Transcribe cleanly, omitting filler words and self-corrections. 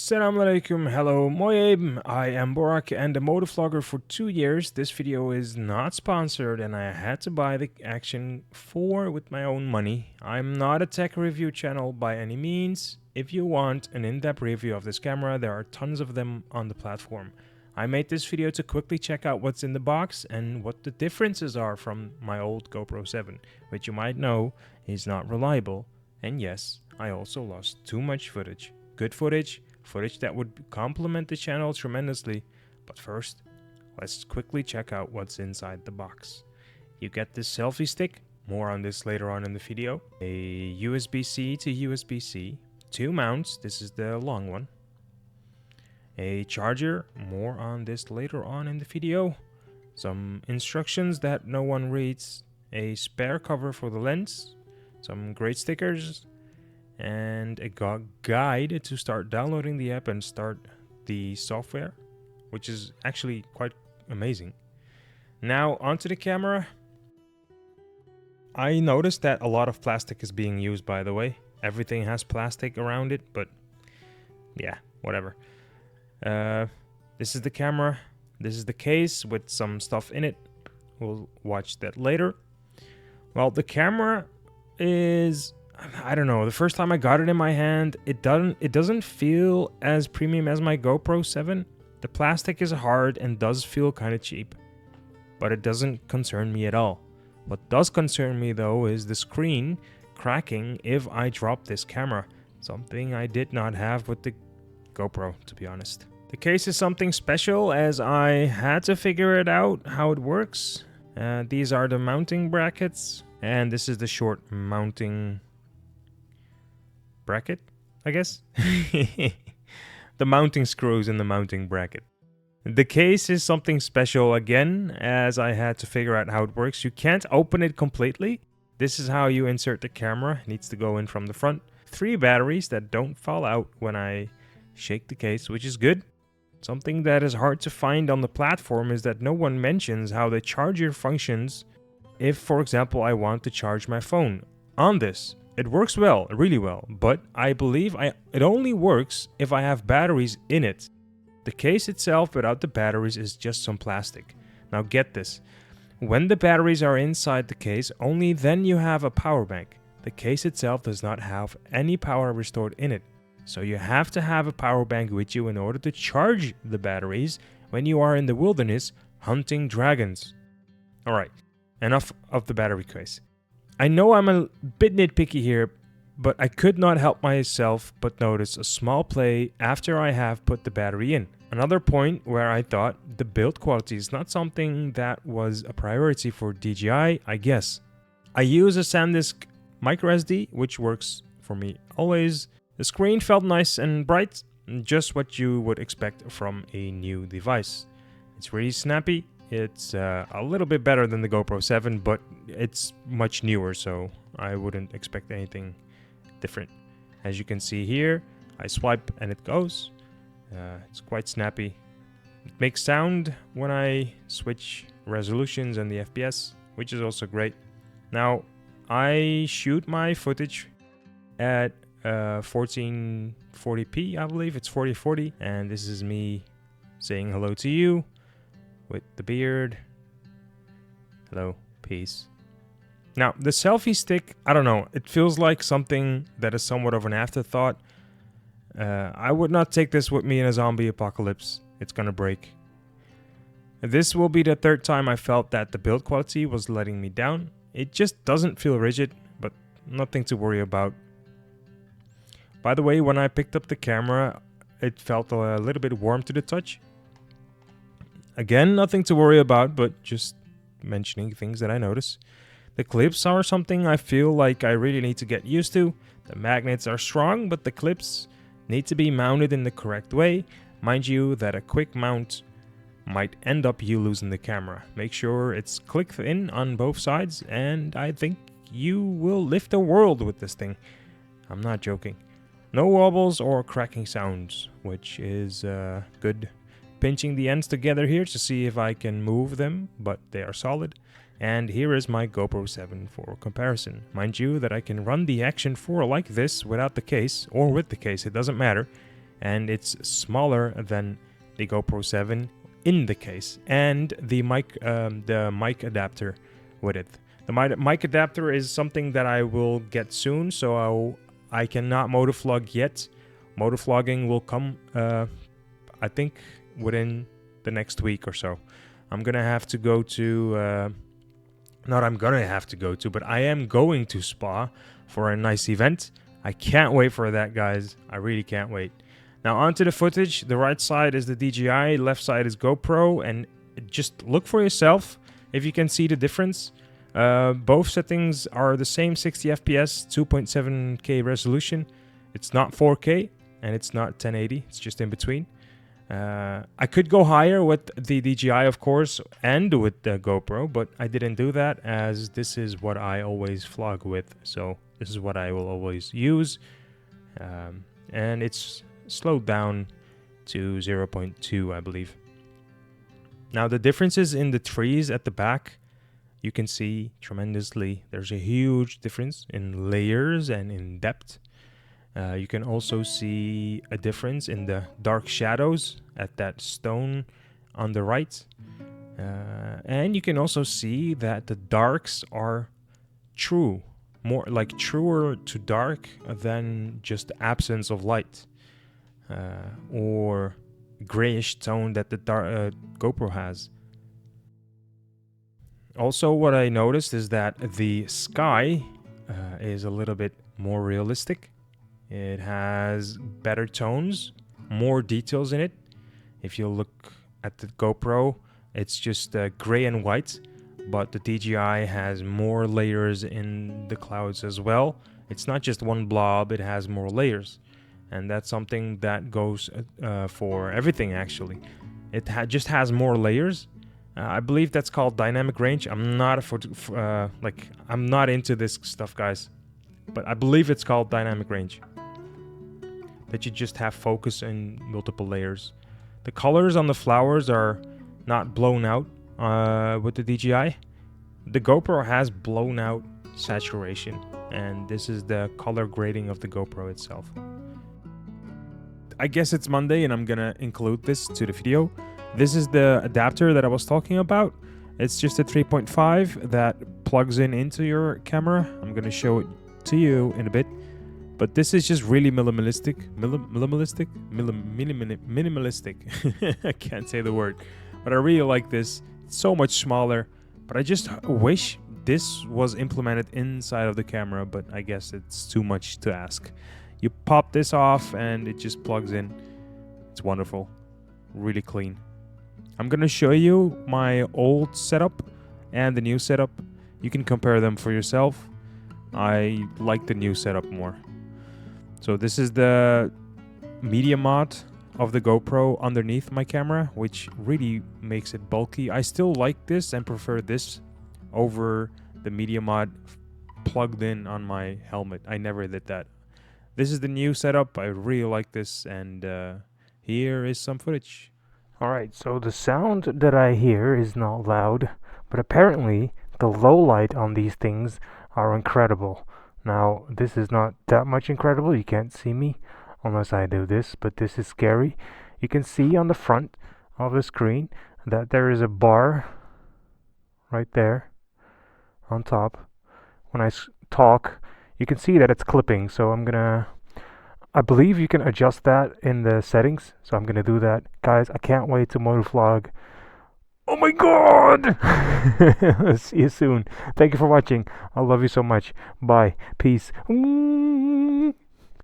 Assalamu alaikum, hello, moyeb. I am Borak and a motovlogger for 2 years. This video is not sponsored and I had to buy the Action 4 with my own money. I'm not a tech review channel by any means. If you want an in-depth review of this camera, there are tons of them on the platform. I made this video to quickly check out what's in the box and what the differences are from my old GoPro 7, which you might know is not reliable. And yes, I also lost too much footage. Good footage that would complement the channel tremendously. But first, let's quickly check out what's inside the box. You get this selfie stick, more on this later on in the video, a USB-C to USB-C, 2 mounts, this is the long one, a charger, more on this later on in the video, some instructions that no one reads, a spare cover for the lens, some great stickers, and a guide to start downloading the app and start the software, which is actually quite amazing. Now onto the camera. I noticed that a lot of plastic is being used, by the way. Everything has plastic around it, but yeah, whatever. This is the camera. This is the case with some stuff in it. We'll watch that later. Well, the camera is, I don't know, the first time I got it in my hand, it doesn't feel as premium as my GoPro 7. The plastic is hard and does feel kind of cheap, but it doesn't concern me at all. What does concern me though is the screen cracking if I drop this camera, something I did not have with the GoPro, to be honest. The case is something special as I had to figure it out how it works. These are the mounting brackets, and this is the short mounting bracket, I guess. The mounting screws in the mounting bracket. The case is something special again, as I had to figure out how it works. You can't open it completely. This is how you insert the camera. It needs to go in from the front. 3 batteries that don't fall out when I shake the case, which is good. Something that is hard to find on the platform is that no one mentions how the charger functions if, for example, I want to charge my phone on this. It works well, really well, but I believe it only works if I have batteries in it. The case itself without the batteries is just some plastic. Now get this. When the batteries are inside the case, only then you have a power bank. The case itself does not have any power restored in it. So you have to have a power bank with you in order to charge the batteries when you are in the wilderness hunting dragons. Alright, enough of the battery case. I know I'm a bit nitpicky here, but I could not help myself but notice a small play after I have put the battery in. Another point where I thought the build quality is not something that was a priority for DJI, I guess. I use a SanDisk microSD, which works for me always. The screen felt nice and bright, just what you would expect from a new device. It's really snappy. It's a little bit better than the GoPro 7, but it's much newer, so I wouldn't expect anything different. As you can see here, I swipe and it goes. It's quite snappy. It makes sound when I switch resolutions and the FPS, which is also great. Now, I shoot my footage at 1440p, I believe. It's 4040, and this is me saying hello to you. With the beard. Hello, peace. Now, the selfie stick, I don't know. It feels like something that is somewhat of an afterthought. I would not take this with me in a zombie apocalypse. It's gonna break. This will be the 3rd time I felt that the build quality was letting me down. It just doesn't feel rigid, but nothing to worry about. By the way, when I picked up the camera, it felt a little bit warm to the touch. Again, nothing to worry about, but just mentioning things that I notice. The clips are something I feel like I really need to get used to. The magnets are strong, but the clips need to be mounted in the correct way. Mind you that a quick mount might end up you losing the camera. Make sure it's clicked in on both sides, and I think you will lift the world with this thing. I'm not joking. No wobbles or cracking sounds, which is good. Pinching the ends together here to see if I can move them, but they are solid. And here is my GoPro 7 for comparison. Mind you that I can run the Action 4 like this without the case, or with the case, it doesn't matter. and it's smaller than the GoPro 7 in the case, and the mic adapter with it. The mic adapter is something that I will get soon, so I cannot motovlog yet. Motovlogging will come, I think, within the next week or so. I'm gonna have to go to, not I'm gonna have to go to, but I am going to Spa for a nice event. I can't wait for that, guys. I really can't wait. Now onto the footage. The right side is the DJI, left side is GoPro, and just look for yourself if you can see the difference. Both settings are the same 60 FPS, 2.7K resolution. It's not 4K and it's not 1080. It's just in between. I could go higher with the DJI, of course, and with the GoPro, but I didn't do that as this is what I always vlog with. So this is what I will always use. And it's slowed down to 0.2, I believe. Now the differences in the trees at the back, you can see tremendously. There's a huge difference in layers and in depth. You can also see a difference in the dark shadows at that stone on the right. And you can also see that the darks are true, more like truer to dark than just the absence of light or grayish tone that the GoPro has. Also, what I noticed is that the sky is a little bit more realistic. It has better tones, more details in it. If you look at the GoPro, it's just gray and white, but the DJI has more layers in the clouds as well. It's not just one blob, it has more layers. And that's something that goes for everything, actually. It just has more layers. I believe that's called dynamic range. I'm not I'm not into this stuff, guys, but I believe it's called dynamic range. That you just have focus in multiple layers. The colors on the flowers are not blown out with the DJI. The GoPro has blown out saturation, and this is the color grading of the GoPro itself. I guess it's Monday and I'm gonna include this to the video. This is the adapter that I was talking about. It's just a 3.5 that plugs into your camera. I'm gonna show it to you in a bit. But this is just really minimalistic. I can't say the word. But I really like this. It's so much smaller. But I just wish this was implemented inside of the camera. But I guess it's too much to ask. You pop this off and it just plugs in. It's wonderful. Really clean. I'm gonna show you my old setup and the new setup. You can compare them for yourself. I like the new setup more. So this is the media mod of the GoPro underneath my camera, which really makes it bulky. I still like this and prefer this over the media mod plugged in on my helmet. I never did that. This is the new setup. I really like this, and here is some footage. Alright, so the sound that I hear is not loud, but apparently the low light on these things are incredible. Now, this is not that much incredible. You can't see me unless I do this, but this is scary. You can see on the front of the screen that there is a bar right there on top. When I talk, you can see that it's clipping, so I believe you can adjust that in the settings, so I'm gonna do that. Guys, I can't wait to motovlog. Oh my god! See you soon. Thank you for watching. I love you so much. Bye. Peace.